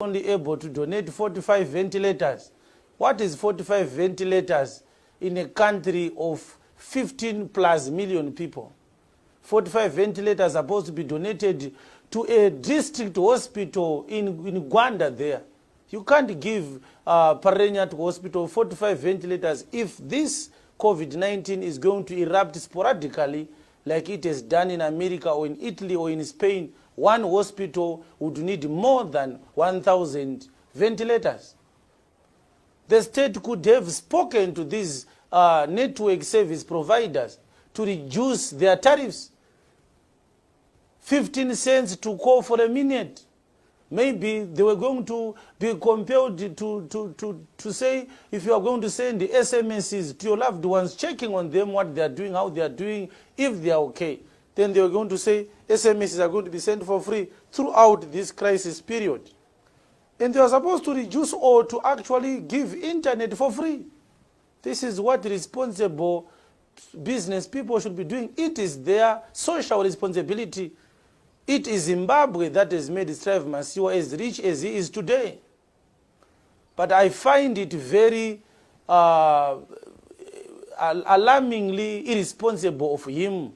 only able to donate 45 ventilators. What is 45 ventilators in a country of 15 plus million people? 45 ventilators are supposed to be donated to a district hospital in Gwanda there. You can't give Parenya Hospital 45 ventilators if this COVID-19 is going to erupt sporadically like it has done in America or in Italy or in Spain. One hospital would need more than 1,000 ventilators. The state could have spoken to these network service providers to reduce their tariffs. 15 cents to call for a minute. Maybe they were going to be compelled to say, if you are going to send the SMSs to your loved ones, checking on them, what they are doing, how they are doing, if they are okay, then they were going to say SMSs are going to be sent for free throughout this crisis period. And they are supposed to reduce or to actually give internet for free. This is what responsible business people should be doing. It is their social responsibility. It is Zimbabwe that has made StriveMasiyiwa as rich as he is today. But I find it very alarmingly irresponsible of him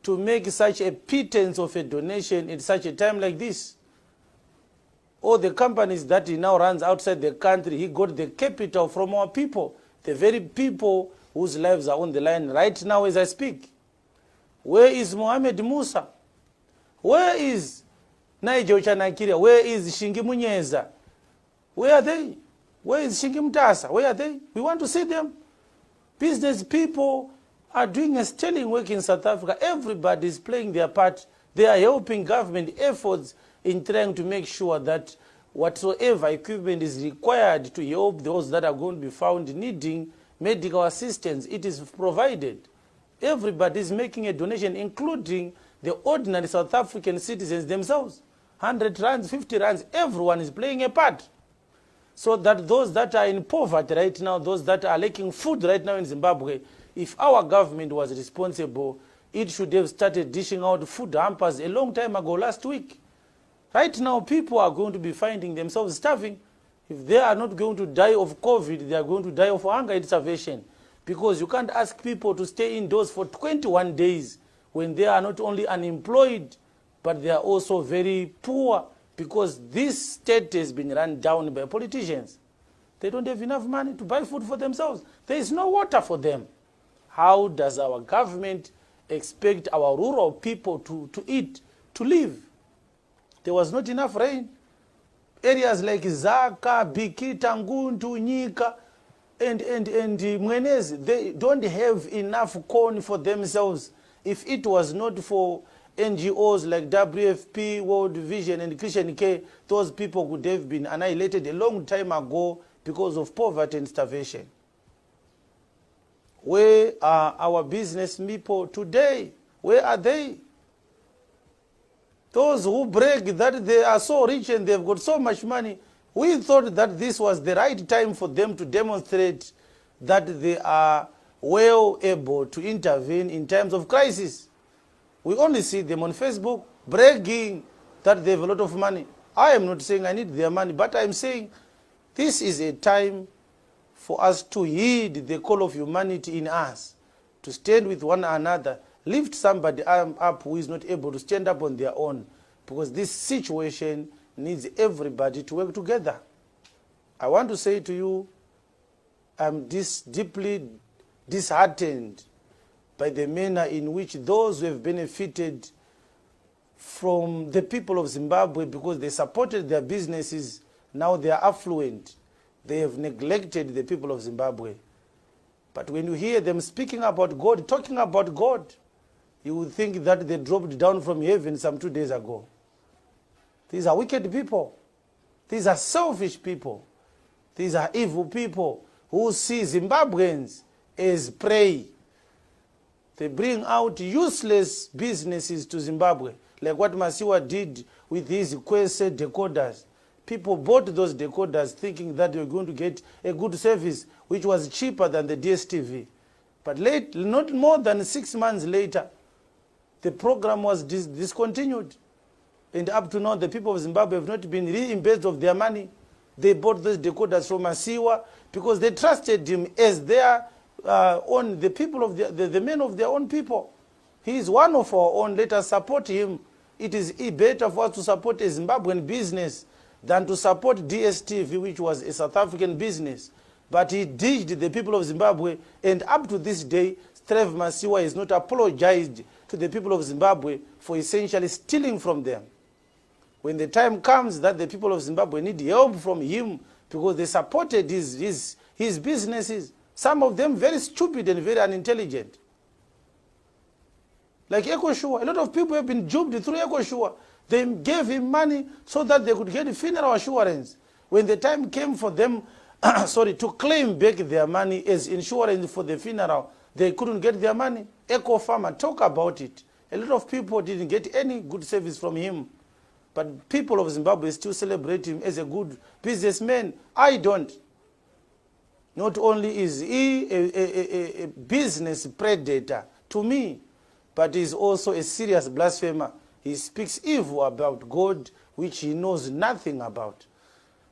to make such a pretense of a donation in such a time like this. All the companies that he now runs outside the country, he got the capital from our people, the very people whose lives are on the line right now as I speak. Where is Mohamed Musa? Where is Nigel Chanakiria? Where is Shingi Munyeza? Where are they? Where is Shingi Mutasa? Where are they? We want to see them. Business people are doing a sterling work in South Africa. Everybody is playing their part. They are helping government efforts in trying to make sure that whatsoever equipment is required to help those that are going to be found needing medical assistance, it is provided. Everybody is making a donation, including the ordinary South African citizens themselves. 100 rands, 50 rands, everyone is playing a part. So that those that are in poverty right now, those that are lacking food right now in Zimbabwe, if our government was responsible, it should have started dishing out food hampers a long time ago, last week. Right now, people are going to be finding themselves starving. If they are not going to die of COVID, they are going to die of hunger and starvation. Because you can't ask people to stay indoors for 21 days when they are not only unemployed, but they are also very poor, because this state has been run down by politicians. They don't have enough money to buy food for themselves. There is no water for them. How does our government expect our rural people to eat, to live? There was not enough rain. Areas like Zaka, Bikita, Nguntu, Nyika, and Mwenezi, they don't have enough corn for themselves. If it was not for NGOs like WFP, World Vision, and Christian Care, those people would have been annihilated a long time ago because of poverty and starvation. Where are our business people today? Where are they? Those who brag that they are so rich and they've got so much money, we thought that this was the right time for them to demonstrate that they are well able to intervene in times of crisis. We only see them on Facebook bragging that they have a lot of money. I am not saying I need their money, but I'm saying this is a time for us to heed the call of humanity in us, to stand with one another, lift somebody up who is not able to stand up on their own, because this situation needs everybody to work together. I want to say to you, I'm deeply disheartened by the manner in which those who have benefited from the people of Zimbabwe, because they supported their businesses, now they are affluent. They have neglected the people of Zimbabwe. But when you hear them speaking about God, talking about God, you would think that they dropped down from heaven some 2 days ago. These are wicked people. These are selfish people. These are evil people who see Zimbabweans as prey. They bring out useless businesses to Zimbabwe, like what Masiyiwa did with his Kwese decoders. People bought those decoders thinking that they were going to get a good service, which was cheaper than the DSTV. But not more than 6 months later, the program was discontinued. And up to now, the people of Zimbabwe have not been reimbursed of their money. They bought those decoders from Masiyiwa because they trusted him as their the people of the men of their own people. He is one of our own. Let us support him. It is better for us to support a Zimbabwean business than to support DSTV, which was a South African business. But he ditched the people of Zimbabwe, and up to this day, StriveMasiyiwa has not apologized to the people of Zimbabwe for essentially stealing from them. When the time comes that the people of Zimbabwe need help from him because they supported his businesses, some of them very stupid and very unintelligent. Like EcoSure, a lot of people have been duped through EcoSure. They gave him money so that they could get funeral assurance. When the time came for them to claim back their money as insurance for the funeral, they couldn't get their money. Eco Farmer, talk about it. A lot of people didn't get any good service from him. But people of Zimbabwe still celebrate him as a good businessman. I don't. Not only is he a business predator to me, but he is also a serious blasphemer. He speaks evil about God, which he knows nothing about.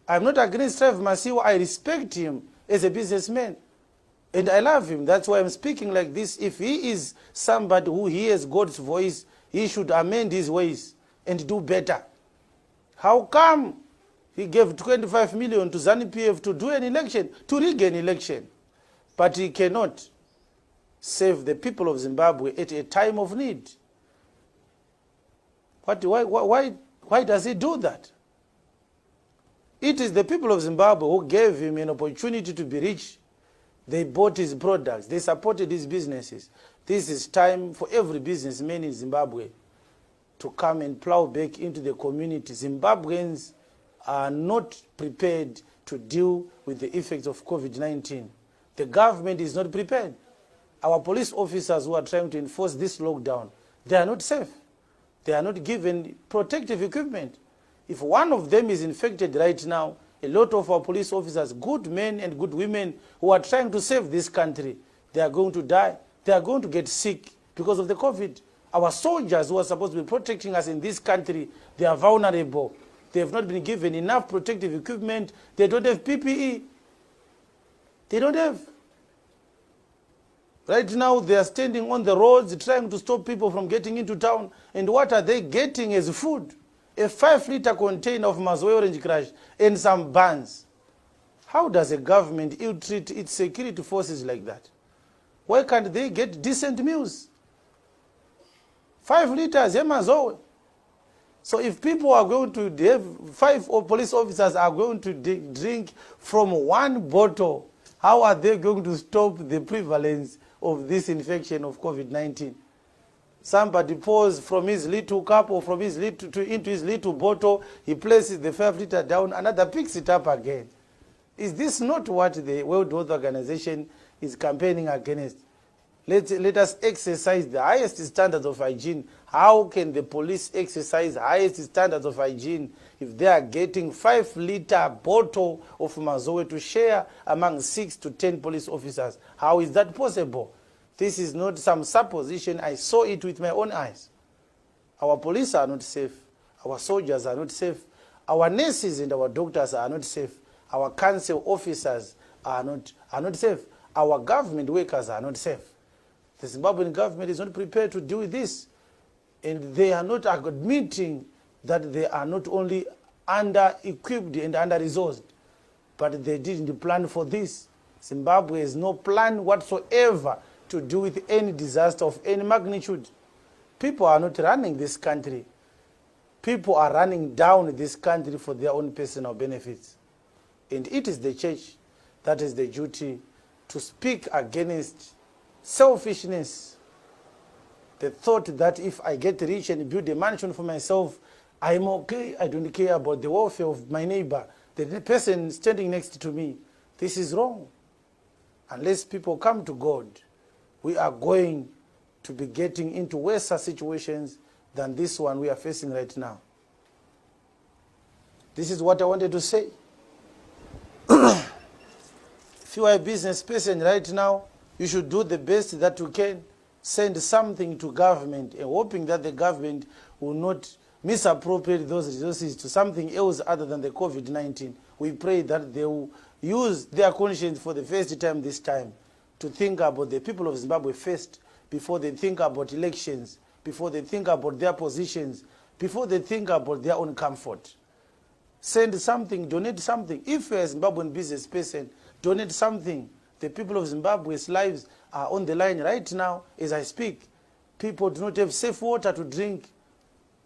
I'm not against StriveMasiyiwa. I respect him as a businessman. And I love him. That's why I'm speaking like this. If he is somebody who hears God's voice, he should amend his ways and do better. How come he gave 25 million to ZANU-PF to do an election, to rig an election, but he cannot save the people of Zimbabwe at a time of need? Why does he do that? It is the people of Zimbabwe who gave him an opportunity to be rich. They bought his products. They supported his businesses. This is time for every businessman in Zimbabwe to come and plow back into the community. Zimbabweans are not prepared to deal with the effects of COVID-19. The government is not prepared. Our police officers who are trying to enforce this lockdown, they are not safe. They are not given protective equipment. If one of them is infected right now, a lot of our police officers, good men and good women who are trying to save this country, they are going to die. They are going to get sick because of the COVID. Our soldiers who are supposed to be protecting us in this country, they are vulnerable. They have not been given enough protective equipment. They don't have PPE. They don't have. Right now, they are standing on the roads trying to stop people from getting into town. And what are they getting as food? A 5-liter container of Mazoe Orange Crush and some buns. How does a government ill-treat its security forces like that? Why can't they get decent meals? 5 liters, Mazoe. So if people are going to have 5 police officers are going to drink from 1 bottle, how are they going to stop the prevalence of this infection of COVID-19? Somebody pours from his little cup or from his little into his little bottle, he places the 5 liter down, another picks it up again. Is this not what the World Health Organization is campaigning against? Let us exercise the highest standards of hygiene. How can the police exercise highest standards of hygiene if they are getting 5-liter bottle of Mazoe to share among 6 to 10 police officers? How is that possible? This is not some supposition. I saw it with my own eyes. Our police are not safe. Our soldiers are not safe. Our nurses and our doctors are not safe. Our council officers are not safe. Our government workers are not safe. The Zimbabwean government is not prepared to deal with this. And they are not admitting that they are not only under-equipped and under-resourced, but they didn't plan for this. Zimbabwe has no plan whatsoever to do with any disaster of any magnitude. People are not running this country. People are running down this country for their own personal benefits. And it is the church that is the duty to speak against selfishness. The thought that if I get rich and build a mansion for myself, I'm okay. I don't care about the welfare of my neighbor, the person standing next to me. This is wrong. Unless people come to God, we are going to be getting into worse situations than this one we are facing right now. This is what I wanted to say. If you are a business person right now, you should do the best that you can. Send something to government and hoping that the government will not misappropriate those resources to something else other than the COVID-19. We pray that they will use their conscience for the first time this time to think about the people of Zimbabwe first, before they think about elections, before they think about their positions, before they think about their own comfort. Send something, donate something. If you're a Zimbabwean business person, donate something. The people of Zimbabwe's lives are on the line right now as I speak. People do not have safe water to drink.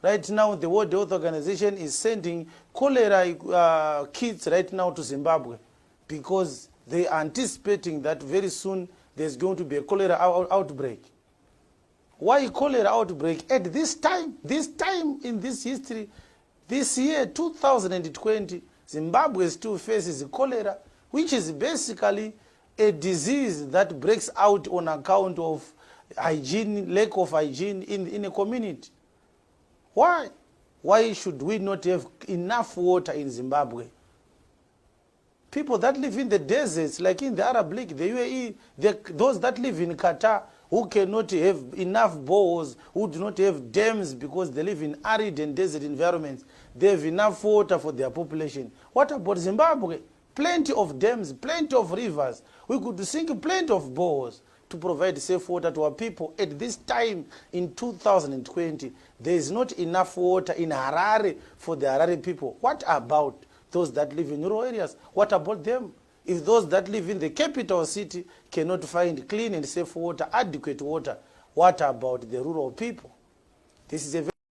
Right now, the World Health Organization is sending cholera kits right now to Zimbabwe because they are anticipating that very soon there's going to be a cholera outbreak. Why cholera outbreak at this time in this history? This year, 2020, Zimbabwe still faces cholera, which is basically a disease that breaks out on account of hygiene, lack of hygiene in a community. Why? Why should we not have enough water in Zimbabwe? People that live in the deserts, like in the Arab League, the UAE, those that live in Qatar, who cannot have enough boreholes, who do not have dams because they live in arid and desert environments, they have enough water for their population. What about Zimbabwe? Plenty of dams, plenty of rivers. We could sink plenty of boreholes to provide safe water to our people. At this time in 2020, there is not enough water in Harare for the Harare people. What about those that live in rural areas? What about them? If those that live in the capital city cannot find clean and safe water, adequate water, what about the rural people? This is a